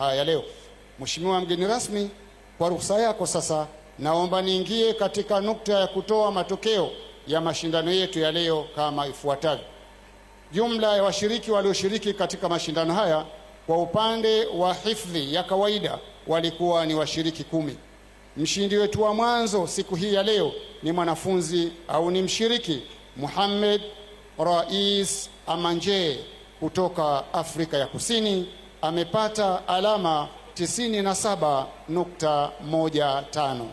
haya ya leo. Mheshimiwa mgeni rasmi, kwa ruhusa yako sasa naomba niingie katika nukta ya kutoa matokeo ya mashindano yetu ya leo kama ifuatavyo. Jumla ya washiriki walioshiriki katika mashindano haya kwa upande wa hifdhi ya kawaida walikuwa ni washiriki 10. Mshindi wetu wa mwanzo siku hii ya leo ni mwanafunzi au ni mshiriki Muhammad Rais Amanje kutoka Afrika ya Kusini, amepata alama 97.15.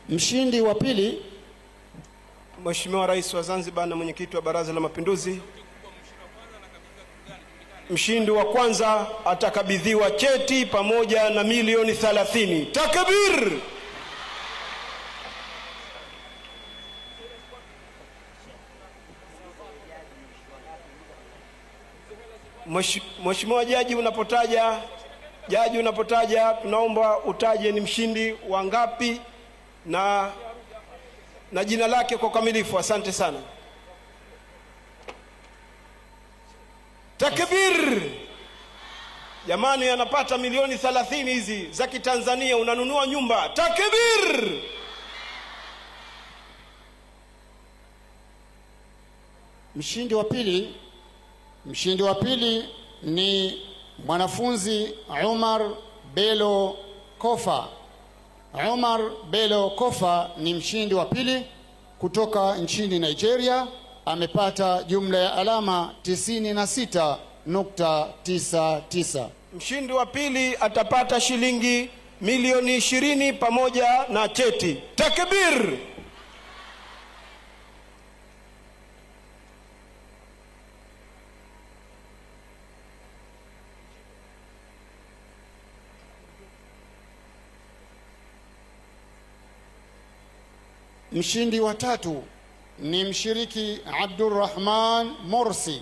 Mshindi wa pili, Mheshimiwa Rais wa Zanzibar na mwenyekiti wa Baraza la Mapinduzi, mshindi wa kwanza atakabidhiwa cheti pamoja na milioni 30. Takbir! Mheshimiwa jaji unapotaja tunaomba utaje ni mshindi wa ngapi na jina lake kwa kamilifu. Asante sana. Takbir! Jamani, anapata milioni 30 hizi za Kitanzania, unanunua nyumba. Takbir! Mshindi wa pili ni mwanafunzi Umar Bello Kofa. Umar Bello Kofa ni mshindi wa pili kutoka nchini Nigeria, amepata jumla ya alama 96.99. Mshindi wa pili atapata shilingi milioni 20 pamoja na cheti. Takbir! Mshindi wa tatu ni mshiriki Abdurrahman Morsi.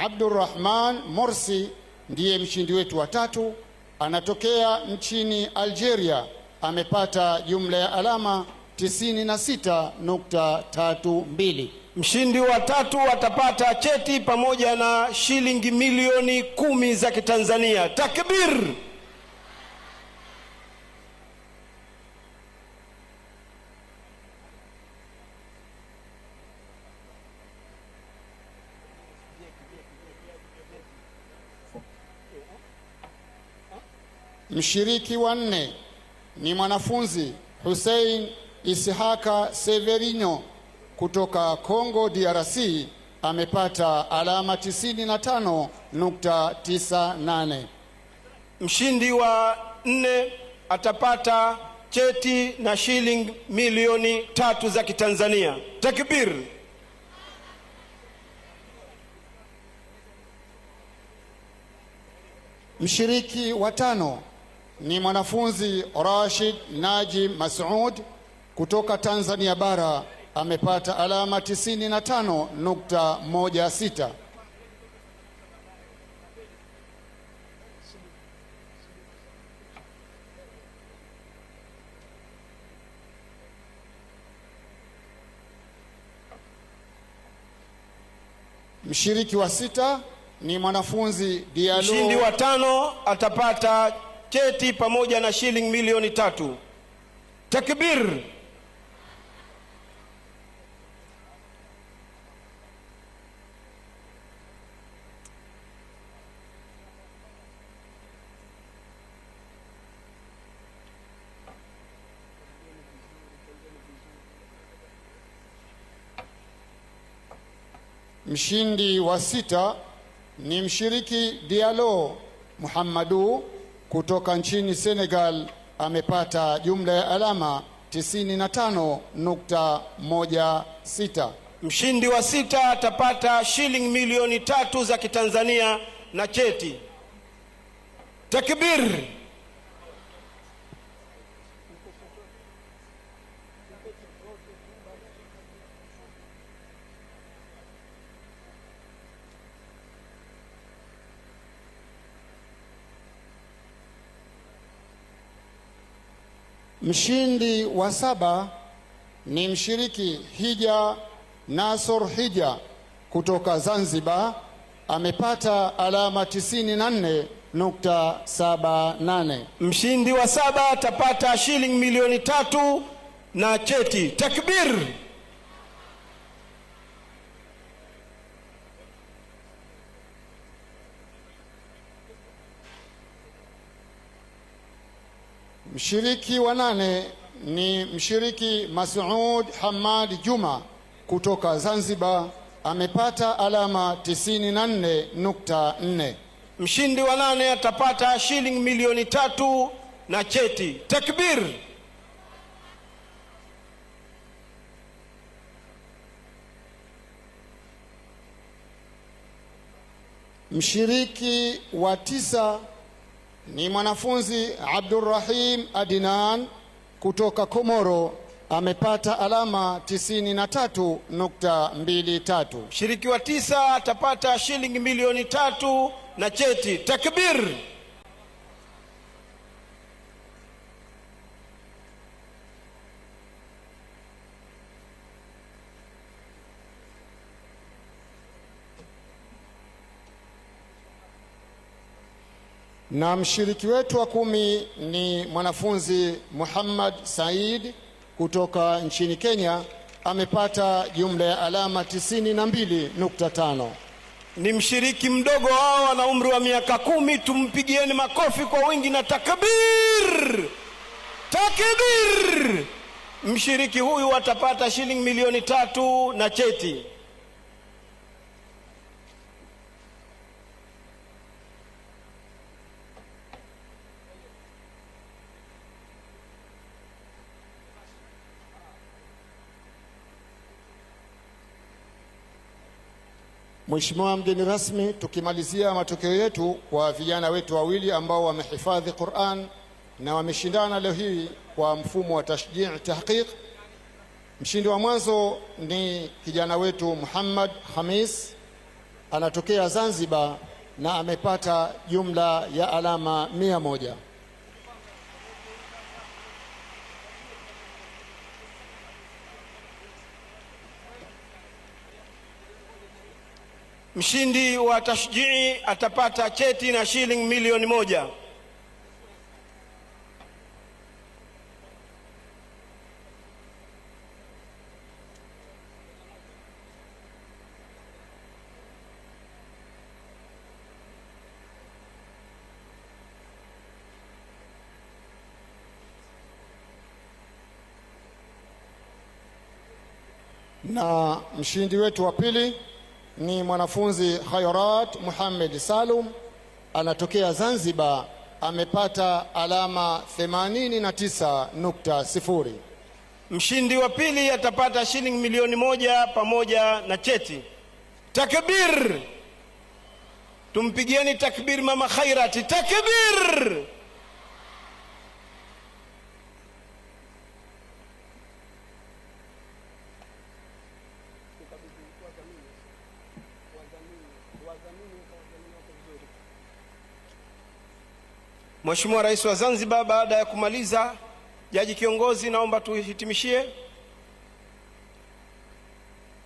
Abdurrahman Morsi ndiye mshindi wetu wa tatu, anatokea nchini Algeria, amepata jumla ya alama 96.32. Mshindi wa tatu atapata cheti pamoja na shilingi milioni 10 za Kitanzania. Takbir! Mshiriki wa nne ni mwanafunzi Hussein Ishaka Severino kutoka Congo DRC, amepata alama 95.98. Mshindi wa 4 atapata cheti na shilingi milioni 3 za Kitanzania. Takbir! Mshiriki wa tano ni mwanafunzi Rashid Najim Masud kutoka Tanzania bara, amepata alama 95.16. Mshiriki wa sita ni mwanafunzi Diallo. Mshindi wa tano atapata cheti pamoja na shilingi milioni 3. Takbir! Mshindi wa sita ni mshiriki Diallo Muhammadu kutoka nchini Senegal, amepata jumla ya alama 95.16. Mshindi wa sita atapata shilingi milioni 3 za Kitanzania na cheti. Takbir! Mshindi wa 7 ni mshiriki Hija Nasor Hija kutoka Zanzibar, amepata alama 94.78. Mshindi wa 7 atapata shilingi milioni 3 na cheti. Takbir! Mshiriki wa 8 ni mshiriki Masud Hamad Juma kutoka Zanzibar, amepata alama 94.4. Mshindi wa 8 atapata shilingi milioni 3 na cheti. Takbir! Mshiriki wa 9 ni mwanafunzi Abdurrahim Adnan kutoka Komoro, amepata alama 93.23. Mshiriki wa 9 atapata shilingi milioni 3 na cheti. Takbir! Na mshiriki wetu wa 10 ni mwanafunzi Muhammad Said kutoka nchini Kenya, amepata jumla ya alama 92.5. Ni mshiriki mdogo hao, ana umri wa miaka 10. Tumpigieni makofi kwa wingi na takbir! Takbir! Mshiriki huyu atapata shilingi milioni 3 na cheti. Mheshimiwa mgeni rasmi, tukimalizia matokeo yetu kwa vijana wetu wawili ambao wamehifadhi Qur'an na wameshindana leo hii kwa mfumo wa tashjii tahqiq. Mshindi wa mwanzo ni kijana wetu Muhammad Khamis, anatokea Zanzibar na amepata jumla ya alama 100. Mshindi wa tashjii atapata cheti na shilingi milioni 1. Na mshindi wetu wa pili ni mwanafunzi Khairat Muhammad Salum, anatokea Zanzibar, amepata alama 89.0. Mshindi wa pili atapata shilingi milioni 1 pamoja na cheti. Takbir! Tumpigieni takbir mama Khairat. Takbir! Mheshimiwa Rais wa Zanzibar, baada ya kumaliza, jaji kiongozi, naomba tuhitimishie.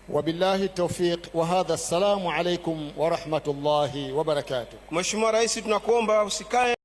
Wabillahi tawfiq wa hadha, assalamu alaikum wa rahmatullahi wa barakatuh. Mheshimiwa Rais, tunakuomba usikae.